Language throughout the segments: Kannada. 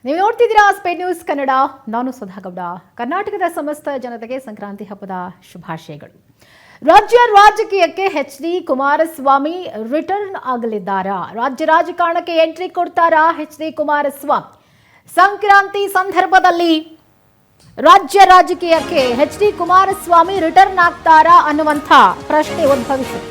ನೀವು ನೋಡ್ತಿದ್ದೀರಾ ಸ್ಪೇಡ್ ನ್ಯೂಸ್ ಕನ್ನಡ. ನಾನು ಸುಧಾಗೌಡ. ಕರ್ನಾಟಕದ ಸಮಸ್ತ ಜನತೆಗೆ ಸಂಕ್ರಾಂತಿ ಹಬ್ಬದ ಶುಭಾಶಯಗಳು. ರಾಜ್ಯ ರಾಜಕೀಯಕ್ಕೆ ಎಚ್.ಡಿ. ಕುಮಾರಸ್ವಾಮಿ ರಿಟರ್ನ್ ಆಗಲಿದ್ದಾರಾ? ರಾಜ್ಯ ರಾಜಕಾರಣಕ್ಕೆ ಎಂಟ್ರಿ ಕೊಡ್ತಾರಾ ಎಚ್.ಡಿ. ಕುಮಾರಸ್ವಾಮಿ? ಸಂಕ್ರಾಂತಿ ಸಂದರ್ಭದಲ್ಲಿ ರಾಜ್ಯ ರಾಜಕೀಯಕ್ಕೆ ಎಚ್.ಡಿ. ಕುಮಾರಸ್ವಾಮಿ ರಿಟರ್ನ್ ಆಗ್ತಾರಾ ಅನ್ನುವಂಥ ಪ್ರಶ್ನೆ ಉದ್ಭವಿಸಿದೆ.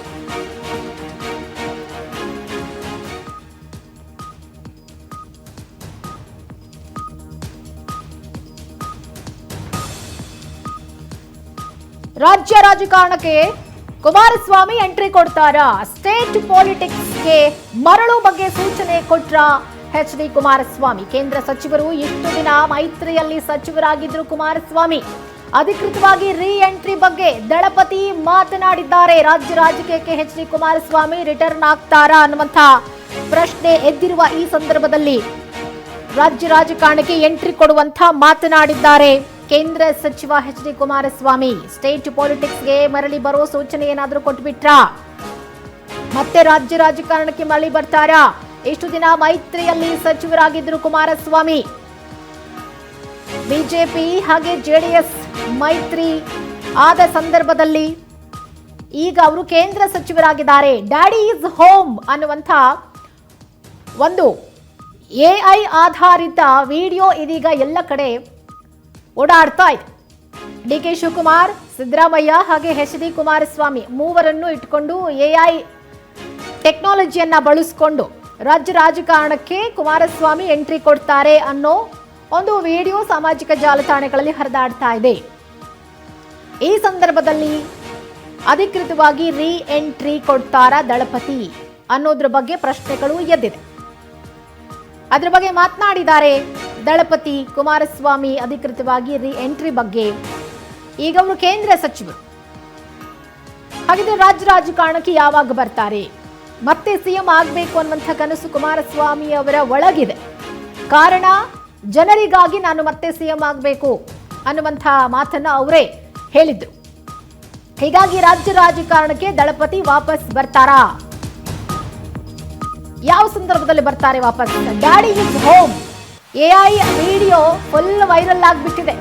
ರಾಜ್ಯ ರಾಜಕಾರಣಕ್ಕೆ ಕುಮಾರಸ್ವಾಮಿ ಎಂಟ್ರಿ ಕೊಡ್ತಾರಾ? ಸ್ಟೇಟ್ ಪಾಲಿಟಿಕ್ಸ್ಗೆ ಮರಳು ಬಗ್ಗೆ ಸೂಚನೆ ಕೊಟ್ರ ಎಚ್.ಡಿ. ಕುಮಾರಸ್ವಾಮಿ. ಕೇಂದ್ರ ಸಚಿವರು ಇಷ್ಟು ದಿನ ಮೈತ್ರಿಯಲ್ಲಿ ಸಚಿವರಾಗಿದ್ರು ಕುಮಾರಸ್ವಾಮಿ. ಅಧಿಕೃತವಾಗಿ ರೀ ಎಂಟ್ರಿ ಬಗ್ಗೆ ದಳಪತಿ ಮಾತನಾಡಿದ್ದಾರೆ. ರಾಜ್ಯ ರಾಜಕೀಯಕ್ಕೆ ಎಚ್.ಡಿ. ಕುಮಾರಸ್ವಾಮಿ ರಿಟರ್ನ್ ಆಗ್ತಾರಾ ಅನ್ನುವಂಥ ಪ್ರಶ್ನೆ ಎದ್ದಿರುವ ಈ ಸಂದರ್ಭದಲ್ಲಿ ರಾಜ್ಯ ರಾಜಕಾರಣಕ್ಕೆ ಎಂಟ್ರಿ ಕೊಡುವಂತ ಮಾತನಾಡಿದ್ದಾರೆ ಕೇಂದ್ರ ಸಚಿವ ಎಚ್.ಡಿ. ಕುಮಾರಸ್ವಾಮಿ. ಸ್ಟೇಟ್ ಪಾಲಿಟಿಕ್ಸ್ಗೆ ಮರಳಿ ಬರೋ ಸೂಚನೆ ಏನಾದರೂ ಕೊಟ್ಬಿಟ್ರಾ? ಮತ್ತೆ ರಾಜ್ಯ ರಾಜಕಾರಣಕ್ಕೆ ಮರಳಿ ಬರ್ತಾರಾ? ಇಷ್ಟು ದಿನ ಮೈತ್ರಿಯಲ್ಲಿ ಸಚಿವರಾಗಿದ್ದರು ಕುಮಾರಸ್ವಾಮಿ. ಬಿಜೆಪಿ ಹಾಗೆ ಜೆಡಿಎಸ್ ಮೈತ್ರಿ ಆದ ಸಂದರ್ಭದಲ್ಲಿ ಈಗ ಅವರು ಕೇಂದ್ರ ಸಚಿವರಾಗಿದ್ದಾರೆ. ಡ್ಯಾಡಿ ಈಸ್ ಹೋಮ್ ಅನ್ನುವಂಥ ಒಂದು ಎಐ ಆಧಾರಿತ ವಿಡಿಯೋ ಇದೀಗ ಎಲ್ಲ ಕಡೆ ಓಡಾಡ್ತಾ ಇದೆ. ಡಿ.ಕೆ. ಶಿವಕುಮಾರ್, ಸಿದ್ದರಾಮಯ್ಯ ಹಾಗೆ ಎಚ್.ಡಿ. ಕುಮಾರಸ್ವಾಮಿ ಮೂವರನ್ನು ಇಟ್ಕೊಂಡು ಎಐ ಟೆಕ್ನಾಲಜಿಯನ್ನ ಬಳಸಿಕೊಂಡು ರಾಜ್ಯ ರಾಜಕಾರಣಕ್ಕೆ ಕುಮಾರಸ್ವಾಮಿ ಎಂಟ್ರಿ ಕೊಡ್ತಾರೆ ಅನ್ನೋ ಒಂದು ವಿಡಿಯೋ ಸಾಮಾಜಿಕ ಜಾಲತಾಣಗಳಲ್ಲಿ ಹರಿದಾಡ್ತಾ ಇದೆ. ಈ ಸಂದರ್ಭದಲ್ಲಿ ಅಧಿಕೃತವಾಗಿ ರೀ ಎಂಟ್ರಿ ಕೊಡ್ತಾರಾ ದಳಪತಿ ಅನ್ನೋದ್ರ ಬಗ್ಗೆ ಪ್ರಶ್ನೆಗಳು ಎದ್ದಿದೆ. ಅದರ ಬಗ್ಗೆ ಮಾತನಾಡಿದ್ದಾರೆ ದಳಪತಿ ಕುಮಾರಸ್ವಾಮಿ. ಅಧಿಕೃತವಾಗಿ ರೀ ಎಂಟ್ರಿ ಬಗ್ಗೆ ಈಗ ಅವರು ಕೇಂದ್ರ ಸಚಿವರು. ಹಾಗಿದ್ರೆ ರಾಜ್ಯ ರಾಜಕಾರಣಕ್ಕೆ ಯಾವಾಗ ಬರ್ತಾರೆ? ಮತ್ತೆ ಸಿಎಂ ಆಗಬೇಕು ಅನ್ನುವಂಥ ಕನಸು ಕುಮಾರಸ್ವಾಮಿ ಅವರ ಒಳಗಿದೆ. ಕಾರಣ, ಜನರಿಗಾಗಿ ನಾನು ಮತ್ತೆ ಸಿಎಂ ಆಗಬೇಕು ಅನ್ನುವಂಥ ಮಾತನ್ನ ಅವರೇ ಹೇಳಿದ್ರು. ಹೀಗಾಗಿ ರಾಜ್ಯ ರಾಜಕಾರಣಕ್ಕೆ ದಳಪತಿ ವಾಪಸ್ ಬರ್ತಾರಾ? ಯಾವ ಸಂದರ್ಭದಲ್ಲಿ ಬರ್ತಾರೆ ವಾಪಸ್? Daddy is home AI video full viral ಆಗ್ಬಿಟ್ಟಿದೆ.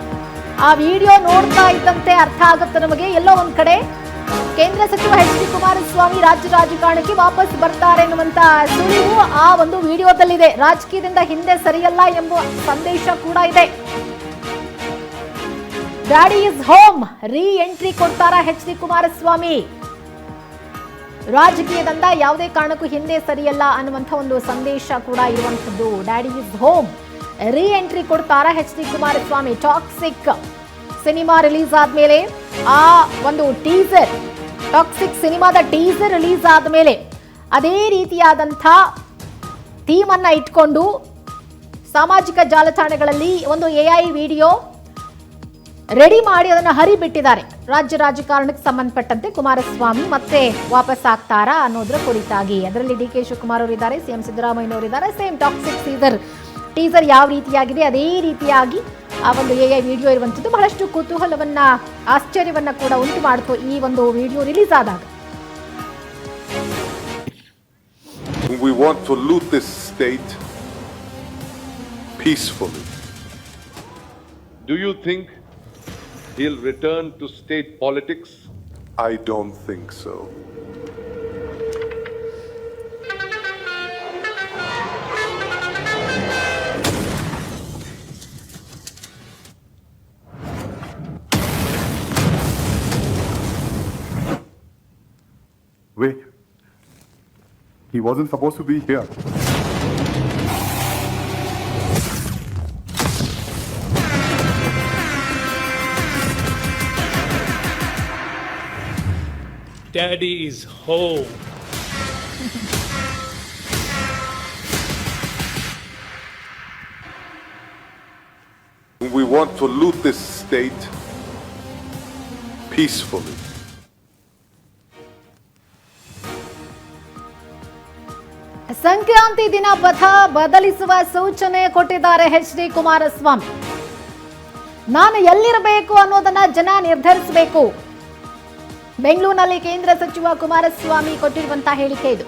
ಆ ವಿಡಿಯೋ ನೋಡ್ತಾ ಇದ್ದಂತೆ ಅರ್ಥ ಆಗುತ್ತೆ ನಮಗೆ, ಎಲ್ಲೋ ಒಂದ್ ಕಡೆ ಕೇಂದ್ರ ಸಚಿವ ಎಚ್.ಡಿ. ಕುಮಾರಸ್ವಾಮಿ ರಾಜ್ಯ ರಾಜಕಾರಣಕ್ಕೆ ವಾಪಸ್ ಬರ್ತಾರೆ ಎನ್ನುವಂತ ಸುಳಿವು ಆ ಒಂದು ವಿಡಿಯೋದಲ್ಲಿದೆ. ರಾಜಕೀಯದಿಂದ ಹಿಂದೆ ಸರಿಯಲ್ಲ ಎಂಬ ಸಂದೇಶ ಕೂಡ ಇದೆ. Daddy is home re entry ಕೊಡ್ತಾರಾ ಎಚ್.ಡಿ. ಕುಮಾರಸ್ವಾಮಿ? ರಾಜಕೀಯದಿಂದ ಯಾವುದೇ ಕಾರಣಕ್ಕೂ ಹಿಂದೆ ಸರಿಯಲ್ಲ ಅನ್ನುವಂಥ ಒಂದು ಸಂದೇಶ ಕೂಡ ಇರುವಂಥದ್ದು. Daddy is home re entry ಕೊಡ್ತಾರಾ HD. Kumaraswamy? Toxic cinema release ಆದ್ಮೇಲೆ ಆ ಒಂದು ಟೀಸರ್, ಟಾಕ್ಸಿಕ್ ಸಿನಿಮಾದ ಟೀಸರ್ ರಿಲೀಸ್ ಆದ್ಮೇಲೆ ಅದೇ ರೀತಿಯಾದಂಥ ಥೀಮ್ ಅನ್ನ ಇಟ್ಕೊಂಡು ಸಾಮಾಜಿಕ ಜಾಲತಾಣಗಳಲ್ಲಿ ಒಂದು ಎಐ ವಿಡಿಯೋ ರೆಡಿ ಮಾಡಿ ಅದನ್ನು ಹರಿಬಿಟ್ಟಿದ್ದಾರೆ. ರಾಜ್ಯ ರಾಜಕಾರಣಕ್ಕೆ ಸಂಬಂಧಪಟ್ಟಂತೆ ಕುಮಾರಸ್ವಾಮಿ ಮತ್ತೆ ವಾಪಸ್ ಆಗ್ತಾರಾ ಅನ್ನೋದ್ರ ಕುರಿತಾಗಿ. ಅದರಲ್ಲಿ ಡಿ.ಕೆ. ಶಿವಕುಮಾರ್ ಅವರಿದ್ದಾರೆ, ಸಿಎಂ ಸಿದ್ದರಾಮಯ್ಯನವರಿದ್ದಾರೆ. ಸೇಮ್ ಟಾಕ್ಸಿಕ್ ಟೀಸರ್ ಯಾವ ರೀತಿಯಾಗಿದೆ ಅದೇ ರೀತಿಯಾಗಿ ಆ ಒಂದು ಎಐ ವಿಡಿಯೋ ಇರುವಂಥದ್ದು ಬಹಳಷ್ಟು ಕುತೂಹಲವನ್ನ, ಆಶ್ಚರ್ಯವನ್ನ ಕೂಡ ಉಂಟು ಮಾಡಿತು ಈ ಒಂದು ವಿಡಿಯೋ ರಿಲೀಸ್ ಆದಾಗ. We want to loot this state peacefully. Do you think he'll return to state politics? I don't think so. Wait, he wasn't supposed to be here. Daddy is home. We want to loot this state peacefully. Sankranti ದಿನ ಪಥ ಬದಲಿಸುವ ಸೂಚನೆ ಕೊಟ್ಟಿದ್ದಾರೆ ಎಚ್.ಡಿ. ಕುಮಾರಸ್ವಾಮಿ. ನಾನು ಎಲ್ಲಿರಬೇಕು ಅನ್ನೋದನ್ನ ಜನ ನಿರ್ಧರಿಸಬೇಕು. ಬೆಂಗಳೂರಿನಲ್ಲಿ ಕೇಂದ್ರ ಸಚಿವ ಕುಮಾರಸ್ವಾಮಿ ಕೊಟ್ಟಿರುವಂತಹ ಹೇಳಿಕೆ ಇದು.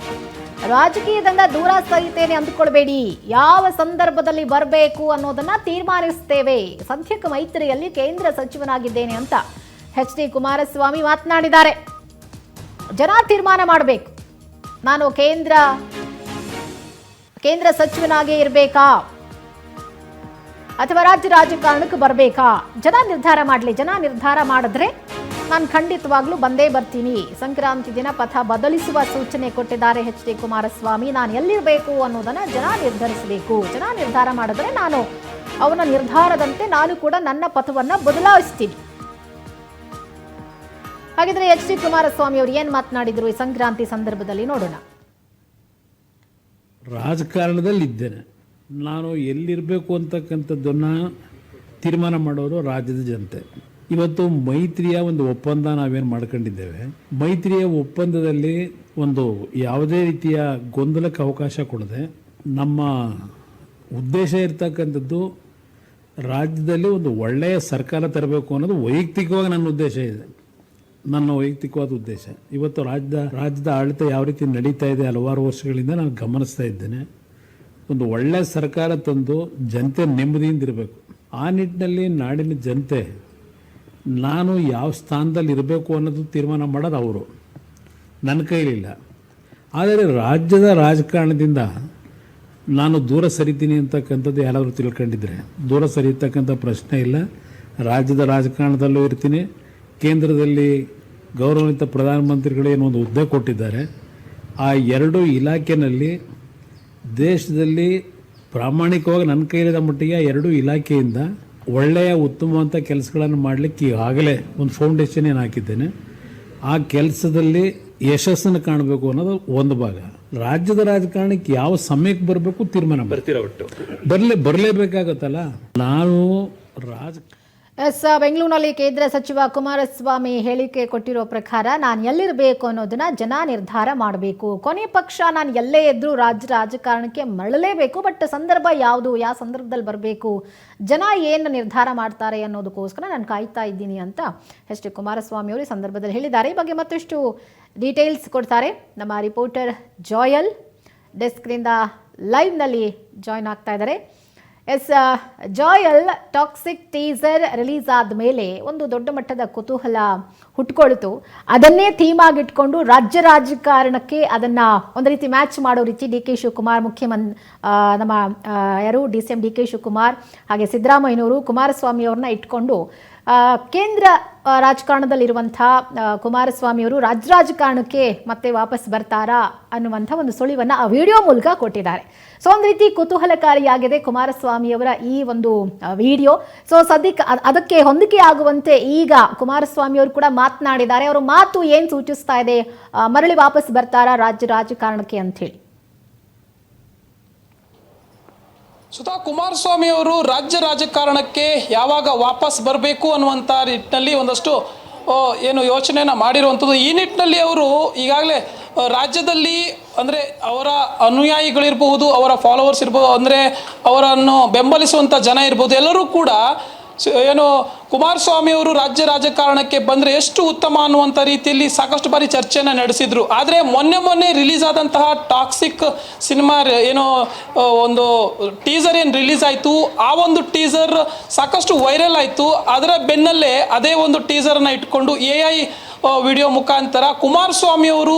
ರಾಜಕೀಯದಿಂದ ದೂರ ಸರಿತೇನೆ ಅಂದುಕೊಳ್ಬೇಡಿ. ಯಾವ ಸಂದರ್ಭದಲ್ಲಿ ಬರಬೇಕು ಅನ್ನೋದನ್ನ ತೀರ್ಮಾನಿಸ್ತೇವೆ. ಸದ್ಯಕ್ಕೆ ಮೈತ್ರಿಯಲ್ಲಿ ಕೇಂದ್ರ ಸಚಿವನಾಗಿದ್ದೇನೆ ಅಂತ ಎಚ್ ಡಿ ಕುಮಾರಸ್ವಾಮಿ ಮಾತನಾಡಿದ್ದಾರೆ. ಜನ ತೀರ್ಮಾನ ಮಾಡಬೇಕು. ನಾನು ಕೇಂದ್ರ ಸಚಿವನಾಗೇ ಇರಬೇಕಾ ಅಥವಾ ರಾಜ್ಯ ರಾಜಕಾರಣಕ್ಕೆ ಬರಬೇಕಾ? ಜನ ನಿರ್ಧಾರ ಮಾಡಲಿ. ಜನ ನಿರ್ಧಾರ ಮಾಡಿದ್ರೆ ನಾನು ಖಂಡಿತವಾಗ್ಲೂ ಬಂದೇ ಬರ್ತೀನಿ. ಸಂಕ್ರಾಂತಿ ದಿನ ಪಥ ಬದಲಿಸುವ ಸೂಚನೆ ಕೊಟ್ಟಿದ್ದಾರೆ ಎಚ್ ಡಿ ಕುಮಾರಸ್ವಾಮಿ. ನಾನು ಎಲ್ಲಿರಬೇಕು ಅನ್ನೋದನ್ನ ಜನ ನಿರ್ಧರಿಸಬೇಕು. ಜನ ನಿರ್ಧಾರ ಮಾಡಿದ್ರೆ ನಾನು ಅವನ ನಿರ್ಧಾರದಂತೆ ನಾನು ಕೂಡ ನನ್ನ ಪಥವನ್ನ ಬದಲಾಯಿಸ್ತೀನಿ. ಹಾಗಿದ್ರೆ ಎಚ್ ಡಿ ಕುಮಾರಸ್ವಾಮಿ ಅವರು ಏನ್ ಮಾತನಾಡಿದ್ರು ಈ ಸಂಕ್ರಾಂತಿ ಸಂದರ್ಭದಲ್ಲಿ ನೋಡೋಣ. ರಾಜಕಾರಣದಲ್ಲಿ ಇದ್ದೇನೆ, ನಾನು ಎಲ್ಲಿರಬೇಕು ಅಂತಕ್ಕಂಥದ್ದನ್ನು ತೀರ್ಮಾನ ಮಾಡೋರು ರಾಜ್ಯದ ಜನತೆ. ಇವತ್ತು ಮೈತ್ರಿಯ ಒಂದು ಒಪ್ಪಂದ ನಾವೇನು ಮಾಡ್ಕೊಂಡಿದ್ದೇವೆ, ಮೈತ್ರಿಯ ಒಪ್ಪಂದದಲ್ಲಿ ಒಂದು ಯಾವುದೇ ರೀತಿಯ ಗೊಂದಲಕ್ಕೆ ಅವಕಾಶ ಕೊಡದೆ ನಮ್ಮ ಉದ್ದೇಶ ಇರ್ತಕ್ಕಂಥದ್ದು ರಾಜ್ಯದಲ್ಲಿ ಒಂದು ಒಳ್ಳೆಯ ಸರ್ಕಾರ ತರಬೇಕು ಅನ್ನೋದು ವೈಯಕ್ತಿಕವಾಗಿ ನನ್ನ ಉದ್ದೇಶ ಇದೆ. ನನ್ನ ವೈಯಕ್ತಿಕವಾದ ಉದ್ದೇಶ. ಇವತ್ತು ರಾಜ್ಯದ ಆಡಳಿತ ಯಾವ ರೀತಿ ನಡೀತಾ ಇದೆ ಹಲವಾರು ವರ್ಷಗಳಿಂದ ನಾನು ಗಮನಿಸ್ತಾ ಇದ್ದೇನೆ. ಒಂದು ಒಳ್ಳೆಯ ಸರ್ಕಾರ ತಂದು ಜನತೆ ನೆಮ್ಮದಿಯಿಂದ ಇರಬೇಕು. ಆ ನಿಟ್ಟಿನಲ್ಲಿ ನಾಡಿನ ಜನತೆ ನಾನು ಯಾವ ಸ್ಥಾನದಲ್ಲಿ ಇರಬೇಕು ಅನ್ನೋದು ತೀರ್ಮಾನ ಮಾಡೋದು ಅವರು, ನನ್ನ ಕೈಲಿಲ್ಲ. ಆದರೆ ರಾಜ್ಯದ ರಾಜಕಾರಣದಿಂದ ನಾನು ದೂರ ಸರಿತೀನಿ ಅಂತಕ್ಕಂಥದ್ದು ಯಾರಾದರೂ ತಿಳ್ಕೊಂಡಿದ್ರೆ ದೂರ ಸರಿಯತಕ್ಕಂಥ ಪ್ರಶ್ನೆ ಇಲ್ಲ. ರಾಜ್ಯದ ರಾಜಕಾರಣದಲ್ಲೂ ಇರ್ತೀನಿ. ಕೇಂದ್ರದಲ್ಲಿ ಗೌರವಾನ್ವಿತ ಪ್ರಧಾನಮಂತ್ರಿಗಳು ಏನೊಂದು ಹುದ್ದೆ ಕೊಟ್ಟಿದ್ದಾರೆ. ಆ ಎರಡು ಇಲಾಖೆಯಲ್ಲಿ ದೇಶದಲ್ಲಿ ಪ್ರಾಮಾಣಿಕವಾಗಿ ನನ್ನ ಕೈಲಿದ ಮಟ್ಟಿಗೆ ಆ ಎರಡು ಇಲಾಖೆಯಿಂದ ಒಳ್ಳೆಯ ಉತ್ತಮವಂಥ ಕೆಲಸಗಳನ್ನು ಮಾಡಲಿಕ್ಕೆ ಈಗಾಗಲೇ ಒಂದು ಫೌಂಡೇಶನ್ ಏನು ಹಾಕಿದ್ದೇನೆ. ಆ ಕೆಲಸದಲ್ಲಿ ಯಶಸ್ಸನ್ನು ಕಾಣಬೇಕು ಅನ್ನೋದು ಒಂದು ಭಾಗ. ರಾಜ್ಯದ ರಾಜಕಾರಣಕ್ಕೆ ಯಾವ ಸಮಯಕ್ಕೆ ಬರಬೇಕು ತೀರ್ಮಾನ ಬರಲೇಬೇಕಾಗತ್ತಲ್ಲ. ನಾನು ಬೆಂಗಳೂರಿನಲ್ಲಿ ಕೇಂದ್ರ ಸಚಿವ ಕುಮಾರಸ್ವಾಮಿ ಹೇಳಿಕೆ ಕೊಟ್ಟಿರೋ ಪ್ರಕಾರ ನಾನು ಎಲ್ಲಿರಬೇಕು ಅನ್ನೋದನ್ನ ಜನ ನಿರ್ಧಾರ ಮಾಡಬೇಕು. ಕೊನೆ ಪಕ್ಷ ನಾನು ಎಲ್ಲೇ ಇದ್ರೂ ರಾಜಕಾರಣಕ್ಕೆ ಮರಳಲೇಬೇಕು. ಬಟ್ ಸಂದರ್ಭ ಯಾವುದು, ಯಾವ ಸಂದರ್ಭದಲ್ಲಿ ಬರಬೇಕು, ಜನ ಏನು ನಿರ್ಧಾರ ಮಾಡ್ತಾರೆ ಅನ್ನೋದಕ್ಕೋಸ್ಕರ ನಾನು ಕಾಯ್ತಾ ಇದ್ದೀನಿ ಅಂತ ಎಚ್ ಡಿ ಕುಮಾರಸ್ವಾಮಿ ಅವರು ಈ ಸಂದರ್ಭದಲ್ಲಿ ಹೇಳಿದ್ದಾರೆ. ಈ ಬಗ್ಗೆ ಮತ್ತಷ್ಟು ಡೀಟೇಲ್ಸ್ ಕೊಡ್ತಾರೆ ನಮ್ಮ ರಿಪೋರ್ಟರ್ ಜಾಯಲ್. ಡೆಸ್ಕ್ನಿಂದ ಲೈವ್ನಲ್ಲಿ ಜಾಯ್ನ್ ಆಗ್ತಾ ಇದ್ದಾರೆ. ಜಾಯಲ್, ಟಾಕ್ಸಿಕ್ ಟೀಸರ್ ರಿಲೀಸ್ ಆದಮೇಲೆ ಒಂದು ದೊಡ್ಡ ಮಟ್ಟದ ಕುತೂಹಲ ಹುಟ್ಕೊಳ್ತು. ಅದನ್ನೇ ಥೀಮ್ ಆಗಿಟ್ಕೊಂಡು ರಾಜ್ಯ ರಾಜಕಾರಣಕ್ಕೆ ಅದನ್ನ ಒಂದು ರೀತಿ ಮ್ಯಾಚ್ ಮಾಡೋ ರೀತಿ ಡಿ ಕೆ ಶಿವಕುಮಾರ್ ನಮ್ಮ ಯಾರು DCM ಡಿ ಕೆ ಶಿವಕುಮಾರ್ ಹಾಗೆ ಸಿದ್ದರಾಮಯ್ಯನವರು ಕುಮಾರಸ್ವಾಮಿ ಅವ್ರನ್ನ ಇಟ್ಕೊಂಡು ಕೇಂದ್ರ ರಾಜಕಾರಣದಲ್ಲಿರುವಂಥ ಕುಮಾರಸ್ವಾಮಿಯವರು ರಾಜಕಾರಣಕ್ಕೆ ಮತ್ತೆ ವಾಪಸ್ ಬರ್ತಾರಾ ಅನ್ನುವಂಥ ಒಂದು ಸುಳಿವನ್ನು ಆ ವಿಡಿಯೋ ಮೂಲಕ ಕೊಟ್ಟಿದ್ದಾರೆ. ಸೊ ಒಂದು ರೀತಿ ಕುತೂಹಲಕಾರಿಯಾಗಿದೆ ಕುಮಾರಸ್ವಾಮಿಯವರ ಈ ಒಂದು ವಿಡಿಯೋ. ಸೊ ಸದ್ಯಕ್ಕೆ ಅದಕ್ಕೆ ಹೊಂದಿಕೆ ಆಗುವಂತೆ ಈಗ ಕುಮಾರಸ್ವಾಮಿಯವರು ಕೂಡ ಮಾತನಾಡಿದ್ದಾರೆ. ಅವರ ಮಾತು ಏನು ಸೂಚಿಸ್ತಾ ಇದೆ, ಮರಳಿ ವಾಪಸ್ ಬರ್ತಾರಾ ರಾಜಕಾರಣಕ್ಕೆ ಅಂತ ಹೇಳಿ? ಸುಧಾ, ಕುಮಾರಸ್ವಾಮಿ ಅವರು ರಾಜ್ಯ ರಾಜಕಾರಣಕ್ಕೆ ಯಾವಾಗ ವಾಪಸ್ ಬರಬೇಕು ಅನ್ನುವಂಥ ನಿಟ್ಟಿನಲ್ಲಿ ಒಂದಷ್ಟು ಏನು ಯೋಚನೆಯನ್ನು ಮಾಡಿರುವಂಥದ್ದು. ಈ ನಿಟ್ಟಿನಲ್ಲಿ ಅವರು ಈಗಾಗಲೇ ರಾಜ್ಯದಲ್ಲಿ ಅಂದರೆ ಅವರ ಅನುಯಾಯಿಗಳಿರ್ಬೋದು, ಅವರ ಫಾಲೋವರ್ಸ್ ಇರ್ಬೋದು, ಅಂದರೆ ಅವರನ್ನು ಬೆಂಬಲಿಸುವಂಥ ಜನ ಇರ್ಬೋದು, ಎಲ್ಲರೂ ಕೂಡ ಏನು ಕುಮಾರಸ್ವಾಮಿ ಅವರು ರಾಜ್ಯ ರಾಜಕಾರಣಕ್ಕೆ ಬಂದರೆ ಎಷ್ಟು ಉತ್ತಮ ಅನ್ನುವಂಥ ರೀತಿಯಲ್ಲಿ ಸಾಕಷ್ಟು ಬಾರಿ ಚರ್ಚೆಯನ್ನು ನಡೆಸಿದರು. ಆದರೆ ಮೊನ್ನೆ ರಿಲೀಸ್ ಆದಂತಹ ಟಾಕ್ಸಿಕ್ ಸಿನಿಮಾ ಏನೋ ಒಂದು ಟೀಸರ್ ಏನು ರಿಲೀಸ್ ಆಯಿತು, ಆ ಒಂದು ಟೀಸರ್ ಸಾಕಷ್ಟು ವೈರಲ್ ಆಯಿತು. ಅದರ ಬೆನ್ನಲ್ಲೇ ಅದೇ ಒಂದು ಟೀಸರನ್ನು ಇಟ್ಕೊಂಡು AI ವಿಡಿಯೋ ಮುಖಾಂತರ ಕುಮಾರಸ್ವಾಮಿ ಅವರು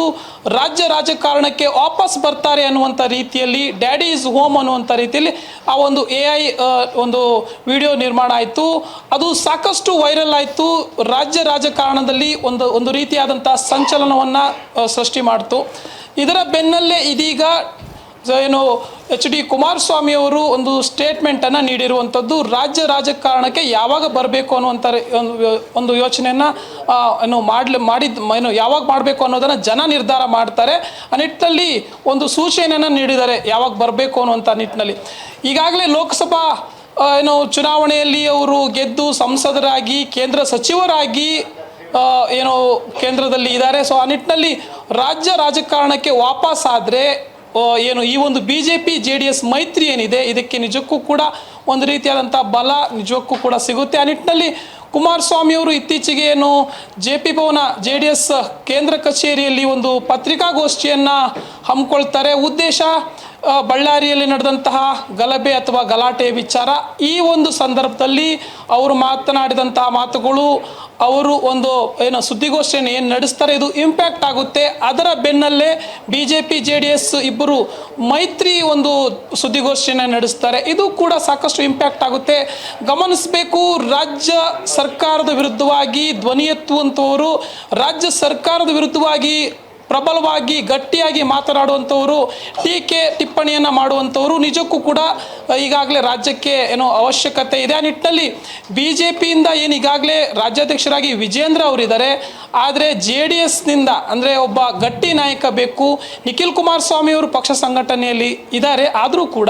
ರಾಜ್ಯ ರಾಜಕಾರಣಕ್ಕೆ ವಾಪಸ್ ಬರ್ತಾರೆ ಅನ್ನುವಂಥ ರೀತಿಯಲ್ಲಿ ಡ್ಯಾಡಿ ಈಸ್ ಹೋಮ್ ಅನ್ನುವಂಥ ರೀತಿಯಲ್ಲಿ ಆ ಒಂದು AI ಒಂದು ವಿಡಿಯೋ ನಿರ್ಮಾಣ ಆಯಿತು. ಅದು ಸಾಕಷ್ಟು ವೈರಲ್ ಆಯಿತು. ರಾಜ್ಯ ರಾಜಕಾರಣದಲ್ಲಿ ಒಂದು ರೀತಿಯಾದಂಥ ಸಂಚಲನವನ್ನು ಸೃಷ್ಟಿ ಮಾಡಿತು. ಇದರ ಬೆನ್ನಲ್ಲೇ ಇದೀಗ ಏನು ಎಚ್ ಡಿ ಕುಮಾರಸ್ವಾಮಿ ಅವರು ಒಂದು ಸ್ಟೇಟ್ಮೆಂಟನ್ನು ನೀಡಿರುವಂಥದ್ದು. ರಾಜ್ಯ ರಾಜಕಾರಣಕ್ಕೆ ಯಾವಾಗ ಬರಬೇಕು ಅನ್ನುವಂಥ ಒಂದು ಯೋಚನೆಯನ್ನು ಯಾವಾಗ ಮಾಡಬೇಕು ಅನ್ನೋದನ್ನು ಜನ ನಿರ್ಧಾರ ಮಾಡ್ತಾರೆ. ಆ ನಿಟ್ಟಿನಲ್ಲಿ ಒಂದು ಸೂಚನೆಯನ್ನು ನೀಡಿದ್ದಾರೆ ಯಾವಾಗ ಬರಬೇಕು ಅನ್ನುವಂಥ ನಿಟ್ಟಿನಲ್ಲಿ. ಈಗಾಗಲೇ ಲೋಕಸಭಾ ಚುನಾವಣೆಯಲ್ಲಿ ಅವರು ಗೆದ್ದು ಸಂಸದರಾಗಿ ಕೇಂದ್ರ ಸಚಿವರಾಗಿ ಕೇಂದ್ರದಲ್ಲಿ ಇದ್ದಾರೆ. ಸೊ ಆ ನಿಟ್ಟಿನಲ್ಲಿ ರಾಜ್ಯ ರಾಜಕಾರಣಕ್ಕೆ ವಾಪಸ್ ಆದರೆ ಈ ಒಂದು BJP JDS ಮೈತ್ರಿ ಏನಿದೆ ಇದಕ್ಕೆ ನಿಜಕ್ಕೂ ಕೂಡ ಒಂದು ರೀತಿಯಾದಂಥ ಬಲ ನಿಜಕ್ಕೂ ಕೂಡ ಸಿಗುತ್ತೆ. ಆ ನಿಟ್ಟಿನಲ್ಲಿ ಕುಮಾರಸ್ವಾಮಿ ಅವರು ಇತ್ತೀಚೆಗೆ ಏನು JP ಭವನ JDS ಕೇಂದ್ರ ಕಚೇರಿಯಲ್ಲಿ ಒಂದು ಪತ್ರಿಕಾಗೋಷ್ಠಿಯನ್ನು ಹಮ್ಮಿಕೊಳ್ತಾರೆ. ಉದ್ದೇಶ ಬಳ್ಳಾರಿಯಲ್ಲಿ ನಡೆದಂತಹ ಗಲಭೆ ಅಥವಾ ಗಲಾಟೆ ವಿಚಾರ. ಈ ಒಂದು ಸಂದರ್ಭದಲ್ಲಿ ಅವರು ಮಾತನಾಡಿದಂತಹ ಮಾತುಗಳು, ಅವರು ಒಂದು ಏನು ಸುದ್ದಿಗೋಷ್ಠಿಯನ್ನು ಏನು ನಡೆಸ್ತಾರೆ ಇದು ಇಂಪ್ಯಾಕ್ಟ್ ಆಗುತ್ತೆ. ಅದರ ಬೆನ್ನಲ್ಲೇ BJP JDS ಇಬ್ಬರು ಮೈತ್ರಿ ಒಂದು ಸುದ್ದಿಗೋಷ್ಠಿಯನ್ನು ನಡೆಸ್ತಾರೆ. ಇದು ಕೂಡ ಸಾಕಷ್ಟು ಇಂಪ್ಯಾಕ್ಟ್ ಆಗುತ್ತೆ. ಗಮನಿಸಬೇಕು, ರಾಜ್ಯ ಸರ್ಕಾರದ ವಿರುದ್ಧವಾಗಿ ಧ್ವನಿ ಎತ್ತುವಂಥವರು, ರಾಜ್ಯ ಸರ್ಕಾರದ ವಿರುದ್ಧವಾಗಿ ಪ್ರಬಲವಾಗಿ ಗಟ್ಟಿಯಾಗಿ ಮಾತನಾಡುವಂಥವರು, ಟೀಕೆ ಟಿಪ್ಪಣಿಯನ್ನು ಮಾಡುವಂಥವರು ನಿಜಕ್ಕೂ ಕೂಡ ಈಗಾಗಲೇ ರಾಜ್ಯಕ್ಕೆ ಏನೋ ಅವಶ್ಯಕತೆ ಇದೆ. ಆ ನಿಟ್ಟಿನಲ್ಲಿ BJPಯಿಂದ ಏನು ಈಗಾಗಲೇ ರಾಜ್ಯಾಧ್ಯಕ್ಷರಾಗಿ ವಿಜೇಂದ್ರ ಅವರಿದ್ದಾರೆ, ಆದರೆ JDSನಿಂದ ಅಂದರೆ ಒಬ್ಬ ಗಟ್ಟಿ ನಾಯಕ ಬೇಕು. ನಿಖಿಲ್ ಕುಮಾರಸ್ವಾಮಿ ಅವರು ಪಕ್ಷ ಸಂಘಟನೆಯಲ್ಲಿ ಇದ್ದಾರೆ, ಆದರೂ ಕೂಡ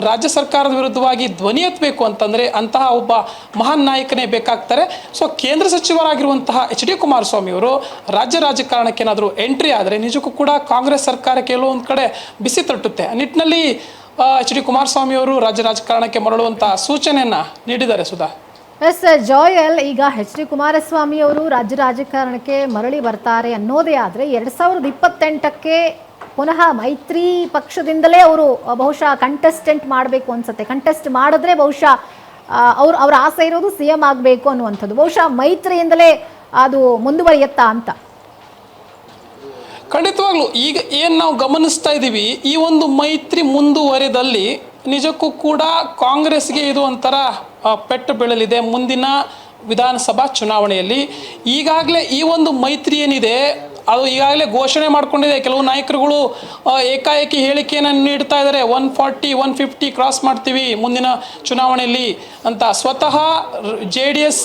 ರಾಜ್ಯ ಸರ್ಕಾರದ ವಿರುದ್ಧವಾಗಿ ಧ್ವನಿ ಎತ್ತಬೇಕು ಅಂತಂದರೆ ಅಂತಹ ಒಬ್ಬ ಮಹಾನ್ ನಾಯಕನೇ ಬೇಕಾಗ್ತಾರೆ. ಸೊ ಕೇಂದ್ರ ಸಚಿವರಾಗಿರುವಂತಹ HD ಕುಮಾರಸ್ವಾಮಿ ಅವರು ರಾಜ್ಯ ರಾಜಕಾರಣಕ್ಕೆ ಏನಾದರೂ ಎಂಟ್ರಿ ಆದರೆ ನಿಜಕ್ಕೂ ಕೂಡ ಕಾಂಗ್ರೆಸ್ ಸರ್ಕಾರಕ್ಕೆ ಕೆಲವೊಂದು ಕಡೆ ಬಿಸಿ ತಟ್ಟುತ್ತೆ. ಆ ನಿಟ್ಟಿನಲ್ಲಿ HD ಕುಮಾರಸ್ವಾಮಿ ಅವರು ರಾಜ್ಯ ರಾಜಕಾರಣಕ್ಕೆ ಮರಳುವಂಥ ಸೂಚನೆಯನ್ನು ನೀಡಿದ್ದಾರೆ. ಸುಧಾ. ಎಸ್ ಜೋಯಲ್, ಈಗ HD ಕುಮಾರಸ್ವಾಮಿ ಅವರು ರಾಜ್ಯ ರಾಜಕಾರಣಕ್ಕೆ ಮರಳಿ ಬರ್ತಾರೆ ಅನ್ನೋದೇ ಆದರೆ 2028ಕ್ಕೆ ಪುನಃ ಮೈತ್ರಿ ಪಕ್ಷದಿಂದಲೇ ಅವರು ಬಹುಶಃ ಕಂಟೆಸ್ಟೆಂಟ್ ಮಾಡಬೇಕು ಅನ್ಸುತ್ತೆ. ಕಂಟೆಸ್ಟ್ ಮಾಡಿದ್ರೆ ಬಹುಶಃ ಅವ್ರ ಆಸೆ ಇರೋದು CM ಆಗಬೇಕು ಅನ್ನುವಂಥದ್ದು. ಬಹುಶಃ ಮೈತ್ರಿಯಿಂದಲೇ ಅದು ಮುಂದುವರಿಯುತ್ತಾ ಅಂತ? ಖಂಡಿತವಾಗ್ಲೂ ಈಗ ಏನು ನಾವು ಗಮನಿಸ್ತಾ ಇದ್ದೀವಿ, ಈ ಒಂದು ಮೈತ್ರಿ ಮುಂದುವರೆದಲ್ಲಿ ನಿಜಕ್ಕೂ ಕೂಡ ಕಾಂಗ್ರೆಸ್ಗೆ ಇದು ಒಂಥರ ಪೆಟ್ಟು ಬೀಳಲಿದೆ ಮುಂದಿನ ವಿಧಾನಸಭಾ ಚುನಾವಣೆಯಲ್ಲಿ. ಈಗಾಗಲೇ ಈ ಒಂದು ಮೈತ್ರಿ ಏನಿದೆ ಅದು ಈಗಾಗಲೇ ಘೋಷಣೆ ಮಾಡಿಕೊಂಡಿದೆ. ಕೆಲವು ನಾಯಕರುಗಳು ಏಕಾಏಕಿ ಹೇಳಿಕೆಯನ್ನು ನೀಡ್ತಾ ಇದ್ದಾರೆ, 140 150 ಕ್ರಾಸ್ ಮಾಡ್ತೀವಿ ಮುಂದಿನ ಚುನಾವಣೆಯಲ್ಲಿ ಅಂತ. ಸ್ವತಃ JDS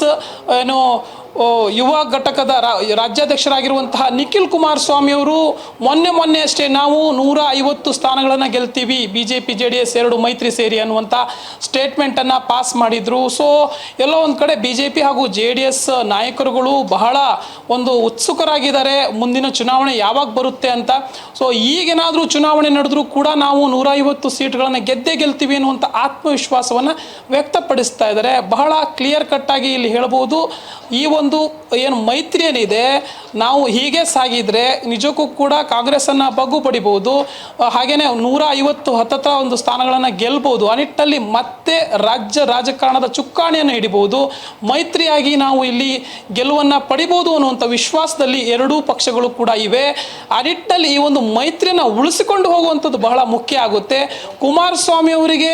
ಏನು ಯುವ ಘಟಕದ ರಾಜ್ಯಾಧ್ಯಕ್ಷರಾಗಿರುವಂತಹ ನಿಖಿಲ್ ಕುಮಾರಸ್ವಾಮಿ ಅವರು ಮೊನ್ನೆ ಅಷ್ಟೇ ನಾವು 150 ಸ್ಥಾನಗಳನ್ನು ಗೆಲ್ತೀವಿ BJP JDS ಎರಡು ಮೈತ್ರಿ ಸೇರಿ ಅನ್ನುವಂಥ ಸ್ಟೇಟ್ಮೆಂಟನ್ನು ಪಾಸ್ ಮಾಡಿದರು. ಸೊ ಎಲ್ಲೋ ಒಂದು ಕಡೆ BJP ಹಾಗೂ JDS ನಾಯಕರುಗಳು ಬಹಳ ಒಂದು ಉತ್ಸುಕರಾಗಿದ್ದಾರೆ ಮುಂದಿನ ಚುನಾವಣೆ ಯಾವಾಗ ಬರುತ್ತೆ ಅಂತ. ಸೊ ಈಗೇನಾದರೂ ಚುನಾವಣೆ ನಡೆದರೂ ಕೂಡ ನಾವು 150 ಸೀಟ್ಗಳನ್ನು ಗೆಲ್ತೀವಿ ಅನ್ನುವಂಥ ಆತ್ಮವಿಶ್ವಾಸವನ್ನು ವ್ಯಕ್ತಪಡಿಸ್ತಾ ಇದ್ದಾರೆ. ಬಹಳ ಕ್ಲಿಯರ್ ಕಟ್ಟಾಗಿ ಇಲ್ಲಿ ಹೇಳ್ಬೋದು, ಈ ಒಂದು ಏನು ಮೈತ್ರಿ ಏನಿದೆ ನಾವು ಹೀಗೆ ಸಾಗಿದ್ರೆ ನಿಜಕ್ಕೂ ಕೂಡ ಕಾಂಗ್ರೆಸ್ಸನ್ನು ಬಗ್ಗು ಪಡಿಬಹುದು, ಹಾಗೆಯೇ 150 ಹತ್ತತ್ರ ಒಂದು ಸ್ಥಾನಗಳನ್ನು ಗೆಲ್ಬೋದು. ಆ ನಿಟ್ಟಿನಲ್ಲಿ ಮತ್ತೆ ರಾಜ್ಯ ರಾಜಕಾರಣದ ಚುಕ್ಕಾಣಿಯನ್ನು ಹಿಡಿಬಹುದು, ಮೈತ್ರಿಯಾಗಿ ನಾವು ಇಲ್ಲಿ ಗೆಲುವನ್ನು ಪಡಿಬೋದು ಅನ್ನುವಂಥ ವಿಶ್ವಾಸದಲ್ಲಿ ಎರಡೂ ಪಕ್ಷಗಳು ಕೂಡ ಇವೆ. ಆ ನಿಟ್ಟಿನಲ್ಲಿ ಈ ಒಂದು ಮೈತ್ರಿಯನ್ನು ಉಳಿಸಿಕೊಂಡು ಹೋಗುವಂಥದ್ದು ಬಹಳ ಮುಖ್ಯ ಆಗುತ್ತೆ. ಕುಮಾರಸ್ವಾಮಿ ಅವರಿಗೆ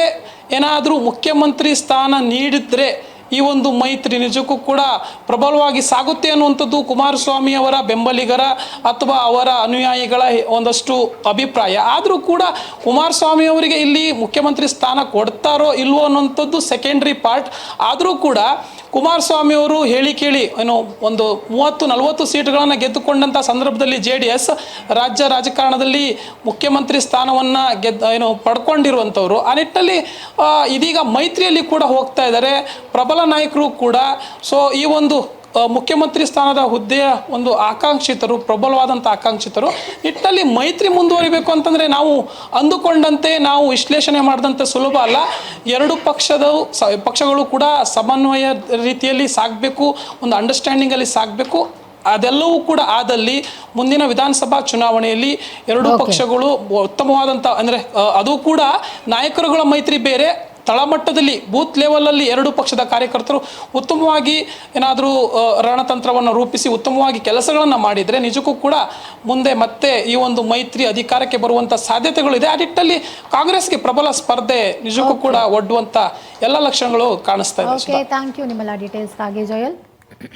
ಏನಾದರೂ ಮುಖ್ಯಮಂತ್ರಿ ಸ್ಥಾನ ನೀಡಿದರೆ ಈ ಒಂದು ಮೈತ್ರಿ ನಿಜಕ್ಕೂ ಕೂಡ ಪ್ರಬಲವಾಗಿ ಸಾಗುತ್ತೆ ಅನ್ನುವಂಥದ್ದು ಕುಮಾರಸ್ವಾಮಿ ಅವರ ಬೆಂಬಲಿಗರ ಅಥವಾ ಅವರ ಅನುಯಾಯಿಗಳ ಒಂದಷ್ಟು ಅಭಿಪ್ರಾಯ. ಆದರೂ ಕೂಡ ಕುಮಾರಸ್ವಾಮಿ ಅವರಿಗೆ ಇಲ್ಲಿ ಮುಖ್ಯಮಂತ್ರಿ ಸ್ಥಾನ ಕೊಡ್ತಾರೋ ಇಲ್ವೋ ಅನ್ನುವಂಥದ್ದು ಸೆಕೆಂಡ್ರಿ ಪಾರ್ಟ್. ಆದರೂ ಕೂಡ ಕುಮಾರಸ್ವಾಮಿ ಅವರು ಹೇಳಿ ಕೇಳಿ ಏನು ಒಂದು 30-40 ಸೀಟ್ಗಳನ್ನು ಗೆದ್ದುಕೊಂಡಂಥ ಸಂದರ್ಭದಲ್ಲಿ JDS ರಾಜ್ಯ ರಾಜಕಾರಣದಲ್ಲಿ ಮುಖ್ಯಮಂತ್ರಿ ಸ್ಥಾನವನ್ನು ಪಡ್ಕೊಂಡಿರುವಂಥವ್ರು. ಆ ನಿಟ್ಟಿನಲ್ಲಿ ಇದೀಗ ಮೈತ್ರಿಯಲ್ಲಿ ಕೂಡ ಹೋಗ್ತಾ ಇದ್ದಾರೆ ಪ್ರಬಲ ನಾಯಕರು ಕೂಡ. ಸೊ ಈ ಒಂದು ಮುಖ್ಯಮಂತ್ರಿ ಸ್ಥಾನದ ಹುದ್ದೆಯ ಒಂದು ಆಕಾಂಕ್ಷಿತರು, ಪ್ರಬಲವಾದಂಥ ಆಕಾಂಕ್ಷಿತರು ನಿಟ್ಟಿನಲ್ಲಿ ಮೈತ್ರಿ ಮುಂದುವರಿಬೇಕು ಅಂತಂದರೆ ನಾವು ಅಂದುಕೊಂಡಂತೆ ನಾವು ವಿಶ್ಲೇಷಣೆ ಮಾಡಿದಂತೆ ಸುಲಭ ಅಲ್ಲ. ಎರಡು ಪಕ್ಷಗಳು ಕೂಡ ಸಮನ್ವಯ ರೀತಿಯಲ್ಲಿ ಸಾಗಬೇಕು, ಒಂದು ಅಂಡರ್ಸ್ಟ್ಯಾಂಡಿಂಗಲ್ಲಿ ಸಾಗಬೇಕು. ಅದೆಲ್ಲವೂ ಕೂಡ ಆದಲ್ಲಿ ಮುಂದಿನ ವಿಧಾನಸಭಾ ಚುನಾವಣೆಯಲ್ಲಿ ಎರಡೂ ಪಕ್ಷಗಳು ಉತ್ತಮವಾದಂಥ ಅಂದರೆ ಅದು ಕೂಡ ನಾಯಕರುಗಳ ಮೈತ್ರಿ ಬೇರೆ, ತಳಮಟ್ಟದಲ್ಲಿ ಬೂತ್ ಲೆವೆಲಲ್ಲಿ ಎರಡೂ ಪಕ್ಷದ ಕಾರ್ಯಕರ್ತರು ಉತ್ತಮವಾಗಿ ಏನಾದರೂ ರಣತಂತ್ರವನ್ನು ರೂಪಿಸಿ ಉತ್ತಮವಾಗಿ ಕೆಲಸಗಳನ್ನು ಮಾಡಿದರೆ ನಿಜಕ್ಕೂ ಕೂಡ ಮುಂದೆ ಮತ್ತೆ ಈ ಒಂದು ಮೈತ್ರಿ ಅಧಿಕಾರಕ್ಕೆ ಬರುವಂಥ ಸಾಧ್ಯತೆಗಳಿದೆ. ಆ ನಿಟ್ಟಿನಲ್ಲಿ ಕಾಂಗ್ರೆಸ್ಗೆ ಪ್ರಬಲ ಸ್ಪರ್ಧೆ ನಿಜಕ್ಕೂ ಕೂಡ ಒಡ್ಡುವಂಥ ಎಲ್ಲ ಲಕ್ಷಣಗಳು ಕಾಣಿಸ್ತಾ ಇದೆ. ಥ್ಯಾಂಕ್ ಯು ನಿಮ್ಮೆಲ್ಲ ಡೀಟೇಲ್ಸ್ಗಾಗಿ ಜೋಯಲ್.